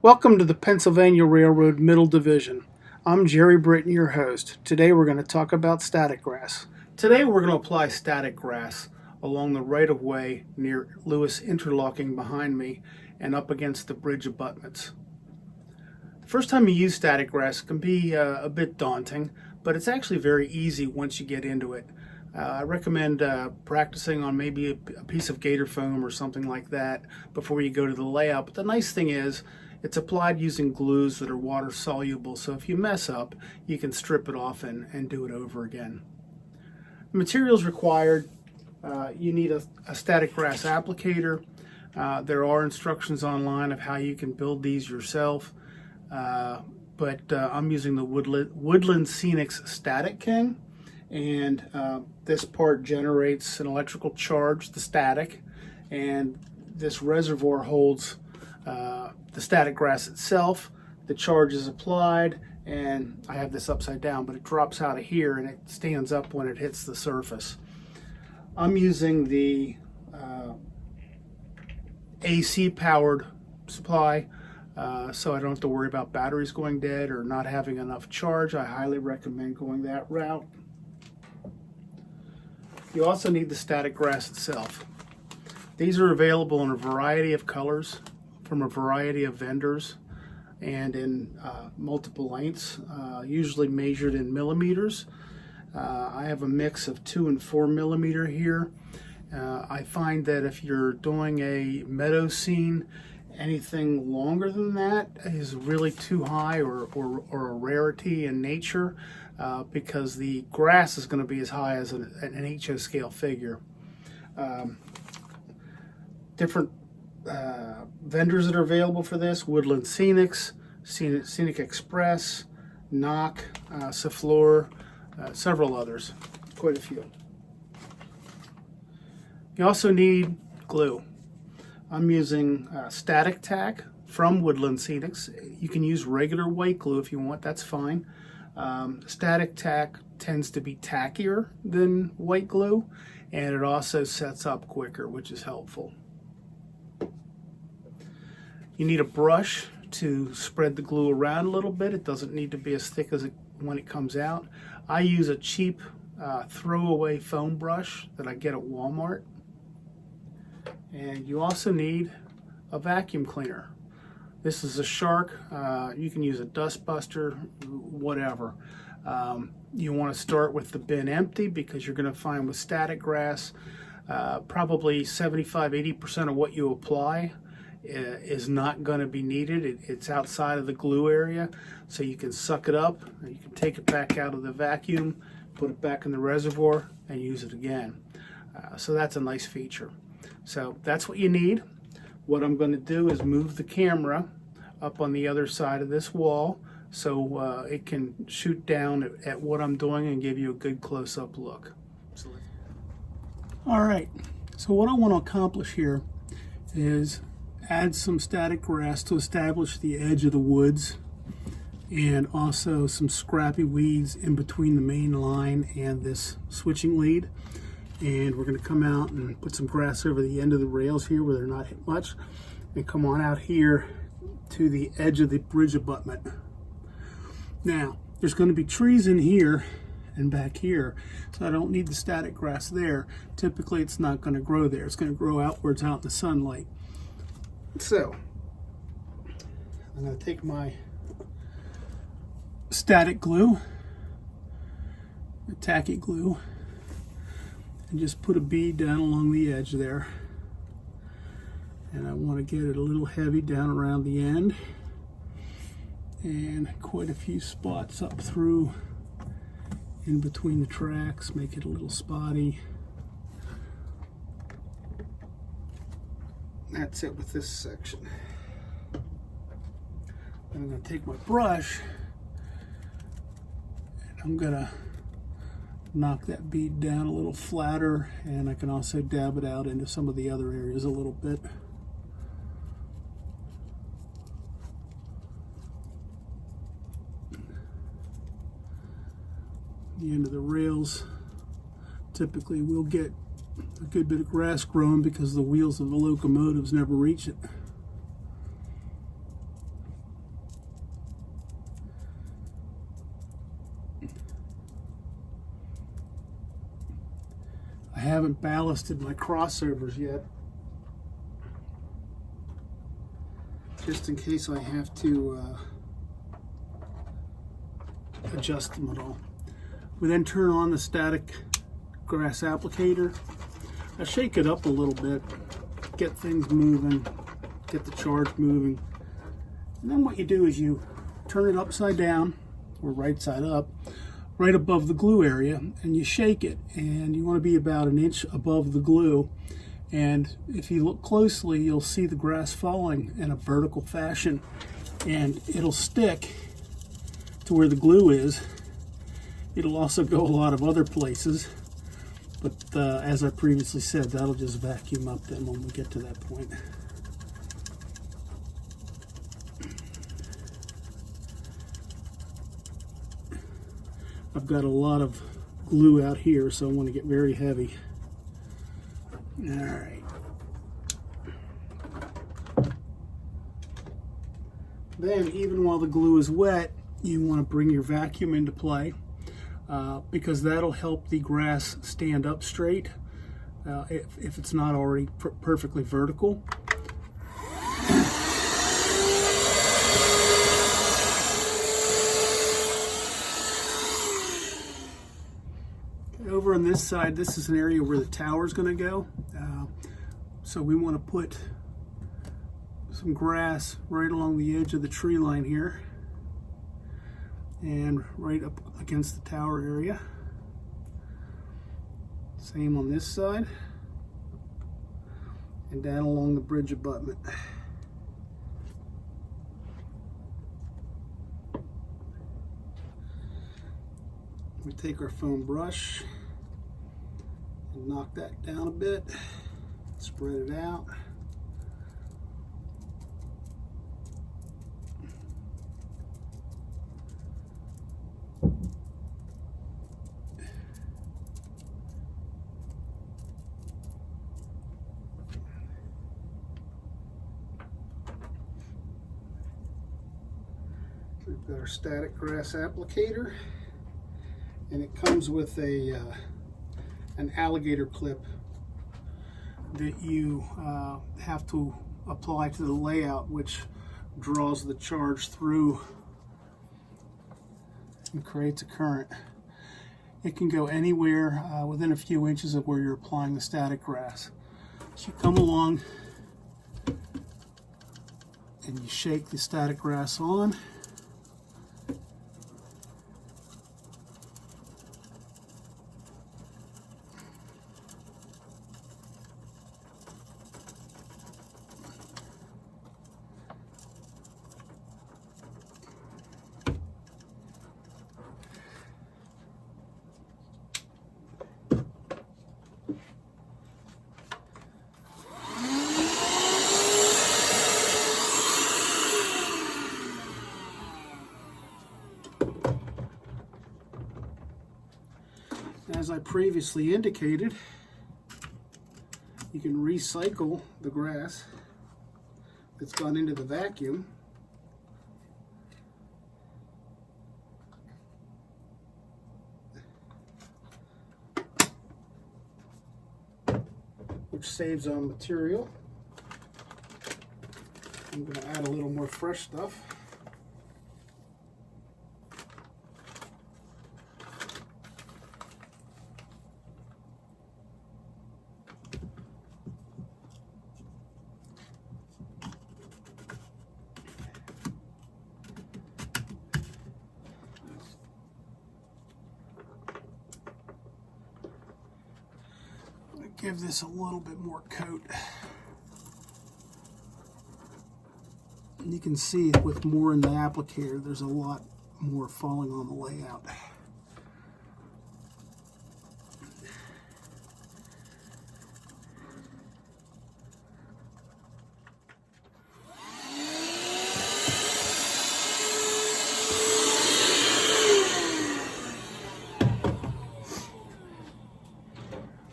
Welcome to the Pennsylvania Railroad Middle Division. I'm Jerry Britton, your host. Today we're going to talk about static grass. Today we're going to apply static grass along the right-of-way near Lewis Interlocking behind me and up against the bridge abutments. The first time you use static grass can be a bit daunting, but it's actually very easy once you get into it. I recommend practicing on maybe a piece of gator foam or something like that before you go to the layout. But the nice thing is it's applied using glues that are water soluble, so if you mess up, you can strip it off and do it over again. The materials required, you need a static grass applicator. There are instructions online of how you can build these yourself, but I'm using the Woodland Scenics Static King, and this part generates an electrical charge, the static, and this reservoir holds the static grass itself. The charge is applied, and I have this upside down, but it drops out of here and it stands up when it hits the surface. I'm using the AC powered supply, so I don't have to worry about batteries going dead or not having enough charge. I highly recommend going that route. You also need the static grass itself. These are available in a variety of colors from a variety of vendors and in multiple lengths, usually measured in millimeters. I have a mix of 2 and 4 millimeter here. I find that if you're doing a meadow scene, anything longer than that is really too high or a rarity in nature, because the grass is going to be as high as an HO scale figure. Different vendors that are available for this: Woodland Scenics, Scenic Express, Nock, Saflor, several others, quite a few. You also need glue. I'm using Static Tack from Woodland Scenics. You can use regular white glue if you want, that's fine. Static Tack tends to be tackier than white glue, and it also sets up quicker, which is helpful. You need a brush to spread the glue around a little bit. It doesn't need to be as thick as when it comes out. I use a cheap throwaway foam brush that I get at Walmart. And you also need a vacuum cleaner. This is a Shark. You can use a dust buster, whatever. You want to start with the bin empty, because you're going to find with static grass, probably 75–80% of what you apply is not going to be needed. It's outside of the glue area, so you can suck it up, you can take it back out of the vacuum, put it back in the reservoir, and use it again. So that's a nice feature. So that's what you need. What I'm going to do is move the camera up on the other side of this wall so it can shoot down at what I'm doing and give you a good close-up look. All right, so what I want to accomplish here is add some static grass to establish the edge of the woods, and also some scrappy weeds in between the main line and this switching lead. And we're going to come out and put some grass over the end of the rails here where they're not hit much, and come on out here to the edge of the bridge abutment. Now, there's going to be trees in here and back here, so I don't need the static grass there. Typically, it's not going to grow there. It's going to grow outwards out in the sunlight. So, I'm going to take my static glue, the tacky glue, and just put a bead down along the edge there. And I want to get it a little heavy down around the end, and quite a few spots up through in between the tracks, make it a little spotty. That's it with this section. I'm going to take my brush and I'm going to knock that bead down a little flatter, and I can also dab it out into some of the other areas a little bit. The end of the rails, typically we'll get a good bit of grass growing because the wheels of the locomotives never reach it. I haven't ballasted my crossovers yet, just in case I have to adjust them at all. We then turn on the static grass applicator. I shake it up a little bit, get things moving, get the charge moving. And then what you do is you turn it upside down, or right side up, right above the glue area, and you shake it. And you want to be about an inch above the glue. And if you look closely, you'll see the grass falling in a vertical fashion. And it'll stick to where the glue is. It'll also go a lot of other places. But as I previously said, that'll just vacuum up then when we get to that point. I've got a lot of glue out here, so I want to get very heavy. All right. Then, even while the glue is wet, you want to bring your vacuum into play, because that'll help the grass stand up straight if it's not already perfectly vertical. Over on this side, this is an area where the tower is going to go. So we want to put some grass right along the edge of the tree line here and right up against the tower area. Same on this side and down along the bridge abutment. We take our foam brush and knock that down a bit, spread it out. We've got our static grass applicator, and it comes with a an alligator clip that you have to apply to the layout, which draws the charge through and creates a current. It can go anywhere within a few inches of where you're applying the static grass. So you come along and you shake the static grass on. As I previously indicated, you can recycle the grass that's gone into the vacuum. Which saves on material. I'm going to add a little more fresh stuff. Give this a little bit more coat. And you can see with more in the applicator, there's a lot more falling on the layout.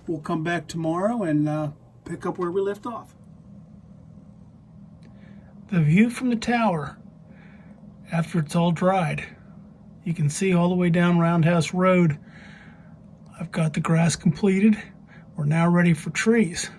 We'll come back tomorrow and pick up where we left off. The view from the tower after it's all dried. You can see all the way down Roundhouse Road. I've got the grass completed. We're now ready for trees.